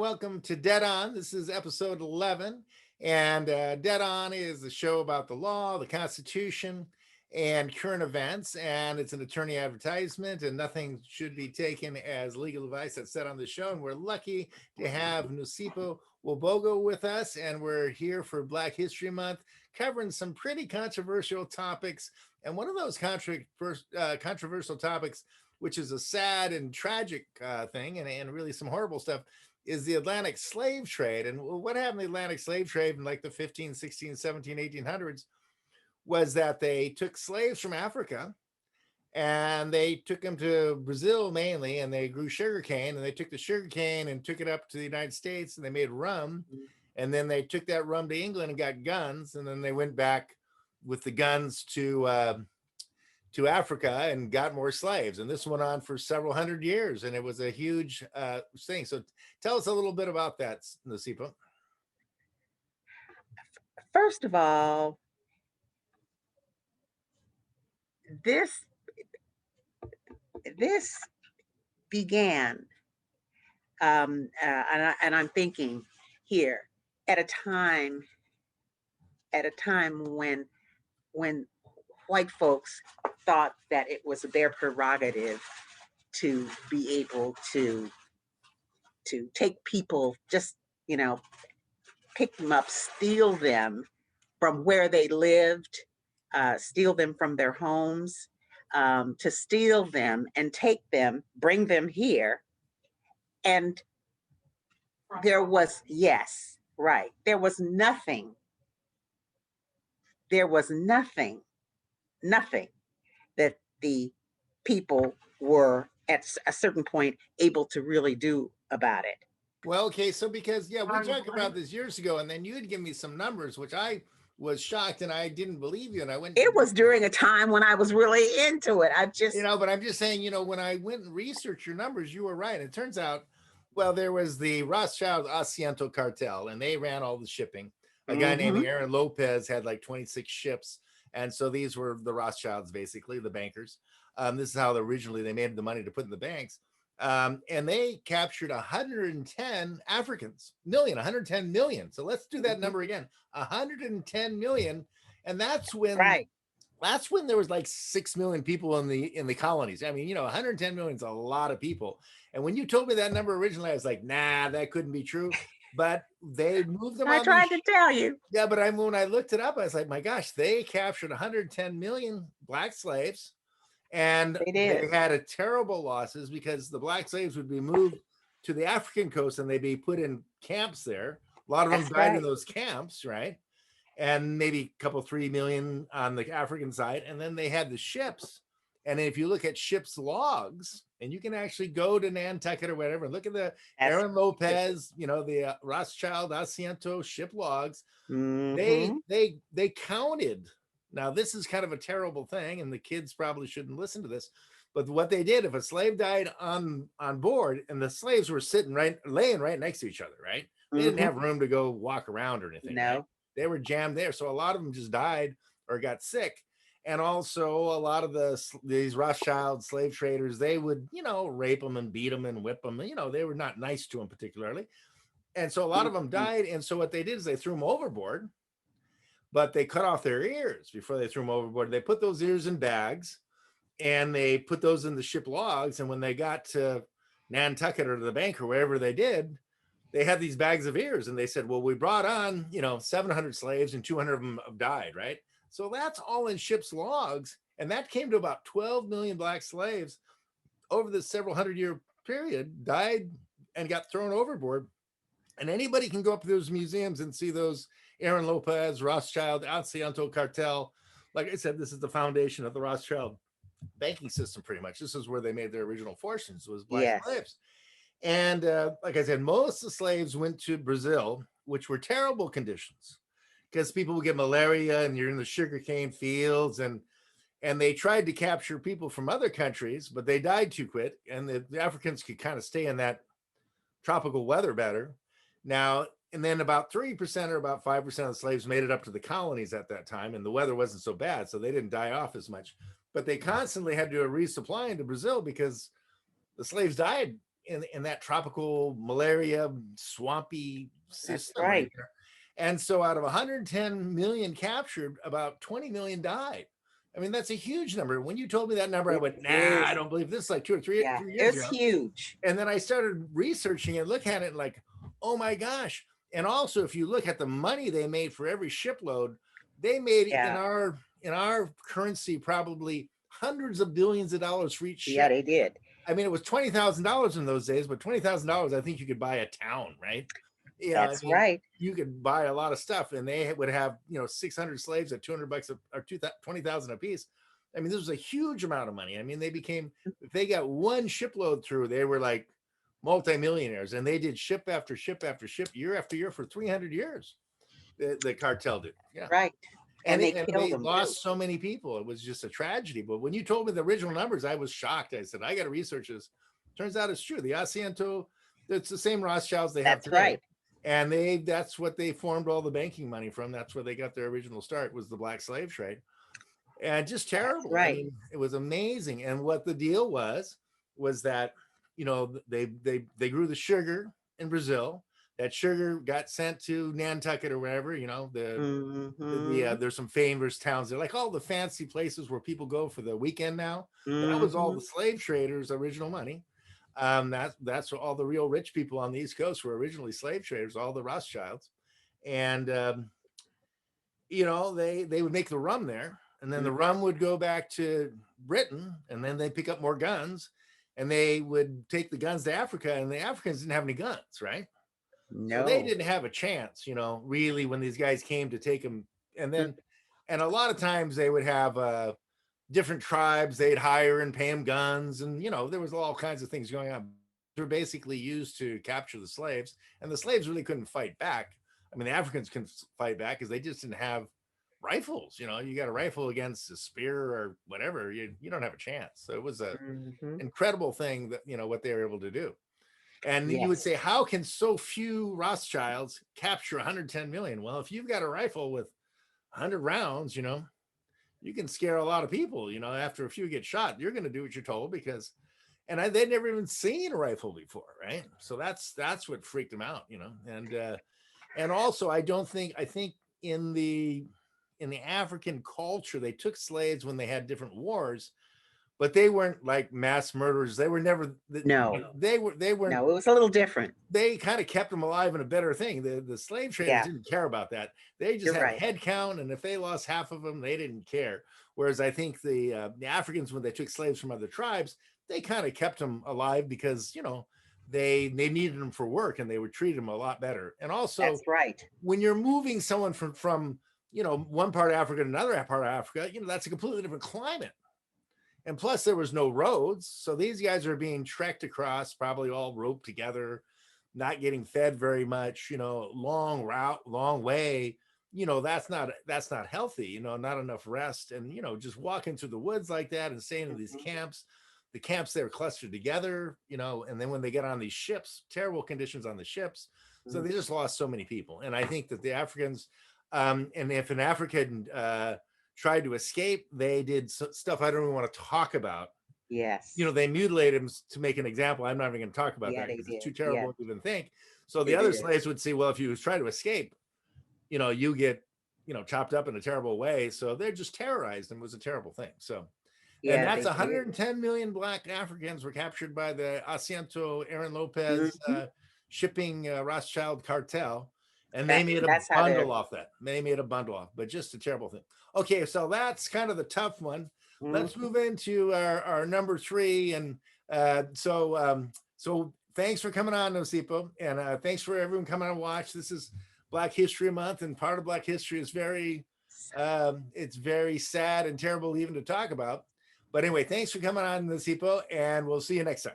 welcome to Dead On. This is episode 11. And Dead On is a show about the law, the Constitution, and current events. And it's an attorney advertisement, and nothing should be taken as legal advice that's said on the show. And we're lucky to have Nusipo Wobogo with us. And we're here for Black History Month, covering some pretty controversial topics. And one of those controversial topics, which is a sad and tragic thing, and really some horrible stuff, is the Atlantic slave trade. And what happened in the Atlantic slave trade in like the 15, 16, 17, 1800s was that they took slaves from Africa and they took them to Brazil mainly, and they grew sugarcane, and they took the sugarcane and took it up to the United States, and they made rum. And then they took that rum to England and got guns, and then they went back with the guns to Africa and got more slaves. And this went on for several hundred years, and it was a huge thing. So tell us a little bit about that, Nasipa. First of all, this began, and I'm thinking here at a time when white folks thought that it was their prerogative to be able to take people, just, pick them up, steal them from where they lived, steal them from their homes, to steal them and take them, bring them here. And there was, yes, right. There was nothing that the people were at a certain point able to really do about it. Well, okay, so because, we talked about this years ago, and then you had given me some numbers, which I was shocked, and I didn't believe you. And I went. It was during a time when I was really into it. But I'm just saying, when I went and researched your numbers, you were right. It turns out, well, there was the Rothschild ASIENTO cartel, and they ran all the shipping. A guy named Aaron Lopez had like 26 ships. And so these were the Rothschilds, basically, the bankers. This is how originally they made the money to put in the banks. And they captured 110 110 million. So let's do that number again, 110 million. And that's when there was like 6 million people in the colonies. I mean, 110 million is a lot of people. And when you told me that number originally, I was like, nah, that couldn't be true. But they moved them. I tried to tell you. Yeah, but when I looked it up, I was like, my gosh, they captured 110 million black slaves. And they had a terrible losses because the black slaves would be moved to the African coast and they'd be put in camps there. A lot of them died in those camps, right? And maybe a couple, 3 million on the African side. And then they had the ships. And if you look at ships' logs, and you can actually go to Nantucket or whatever, look at the Aaron Lopez, the Rothschild ASIENTO ship logs. They counted. Now, this is kind of a terrible thing, and the kids probably shouldn't listen to this. But what they did, if a slave died on board, and the slaves were laying right next to each other, right? They didn't have room to go walk around or anything. No, right? They were jammed there. So a lot of them just died or got sick. And also a lot of these Rothschild slave traders, they would, rape them and beat them and whip them. They were not nice to them particularly. And so a lot of them died. And so what they did is they threw them overboard, but they cut off their ears before they threw them overboard. They put those ears in bags and they put those in the ship logs. And when they got to Nantucket or the bank or wherever they did, they had these bags of ears. And they said, well, we brought on, 700 slaves and 200 of them have died, right? So that's all in ship's logs. And that came to about 12 million black slaves over the several hundred-year period, died and got thrown overboard. And anybody can go up to those museums and see those Aaron Lopez, Rothschild, ASIENTO cartel. Like I said, this is the foundation of the Rothschild banking system, pretty much. This is where they made their original fortunes, was black slaves. And like I said, most of the slaves went to Brazil, which were terrible conditions, because people would get malaria and you're in the sugarcane fields, and they tried to capture people from other countries, but they died too quick. And the Africans could kind of stay in that tropical weather better. Now, and then about 3% or about 5% of the slaves made it up to the colonies at that time, and the weather wasn't so bad, so they didn't die off as much. But they constantly had to resupply into Brazil because the slaves died in that tropical malaria swampy That's system right right. there. And so out of 110 million captured, about 20 million died. I mean, that's a huge number. When you told me that number, I It went, nah, I is. don't believe this, like 2 or 3 Yeah, 3 years it's ago. huge. And then I started researching and look at it like, oh my gosh. And also, if you look at the money they made for every shipload, they made Yeah, in our currency probably hundreds of billions of dollars for each yeah, ship. they did. I mean, it was $20,000 in those days, but $20,000, I think you could buy a town, right? Yeah, I That's mean, right. you could buy a lot of stuff, and they would have 600 slaves at $200 or 20,000 a piece. I mean, this was a huge amount of money. I mean, if they got one shipload through, they were like multimillionaires, and they did ship after ship after ship, year after year for 300 years. The cartel did, yeah. Right. And they And killed they them too. lost so many people. It was just a tragedy. But when you told me the original numbers, I was shocked. I said, I got to research this. Turns out it's true. The Asiento, it's the same Rothschilds they have That's today. right. And that's what they formed all the banking money from. That's where they got their original start, was the black slave trade. And just That's terrible. I right. mean, it was amazing. And what the deal was that, they grew the sugar in Brazil. That sugar got sent to Nantucket or wherever, Mm-hmm. there's some famous towns there, like all the fancy places where people go for the weekend now. Well, that was all Mm-hmm. the slave traders' original money. That's all the real rich people on the East Coast were originally slave traders, all the Rothschilds. And they would make the rum there, and then the rum would go back to Britain, and then they pick up more guns, and they would take the guns to Africa, and the Africans didn't have any guns, right? So they No. didn't have a chance, really, when these guys came to take them. And a lot of times they would have different tribes they'd hire and pay them guns. And, there was all kinds of things going on. They were basically used to capture the slaves, and the slaves really couldn't fight back. I mean, the Africans couldn't fight back because they just didn't have rifles. You got a rifle against a spear or whatever, you don't have a chance. So it was a Mm-hmm. incredible thing that, what they were able to do. And you would Yes. say, how can so few Rothschilds capture 110 million? Well, if you've got a rifle with 100 rounds, you can scare a lot of people. After a few get shot, you're going to do what you're told they'd never even seen a rifle before, right? So that's what freaked them out, and also I think in the African culture, they took slaves when they had different wars, but they weren't like mass murderers. They were never. No. They weren't. No, it was a little different. They kind of kept them alive in a better thing. The slave traders Yeah, didn't care about that. They just you're had a right. head count, and if they lost half of them, they didn't care. Whereas I think the Africans, when they took slaves from other tribes, they kind of kept them alive because they needed them for work, and they would treat them a lot better. And also, That's right. when you're moving someone from one part of Africa to another part of Africa, that's a completely different climate. And plus, there was no roads. So these guys are being trekked across, probably all roped together, not getting fed very much, long route, long way. That's not healthy, not enough rest. And, just walking through the woods like that and staying in these Mhm. camps, the camps, they're clustered together, and then when they get on these ships, terrible conditions on the ships. So Mm. they just lost so many people. And I think that the Africans, and if an African, tried to escape, they did stuff I don't even want to talk about. Yes. They mutilated him to make an example. I'm not even going to talk about Yeah, that they because it's did. too Yeah, terrible to even think. So the it other is. slaves would say, well, if you try to escape, you get, chopped up in a terrible way. So they're just terrorized, and it was a terrible thing. So, and Yeah, that's they did. 110 million black Africans were captured by the Asiento Aaron Lopez Mhm. shipping Rothschild cartel. And they That made a that's how they're. bundle off that. They made a bundle off, but just a terrible thing. Okay, so that's kind of the tough one. Let's Mhm. move into our number 3. And so thanks for coming on, Nosipo. And thanks for everyone coming on to watch. This is Black History Month, and part of Black History is it's very sad and terrible even to talk about. But anyway, thanks for coming on, Nosipo, and we'll see you next time.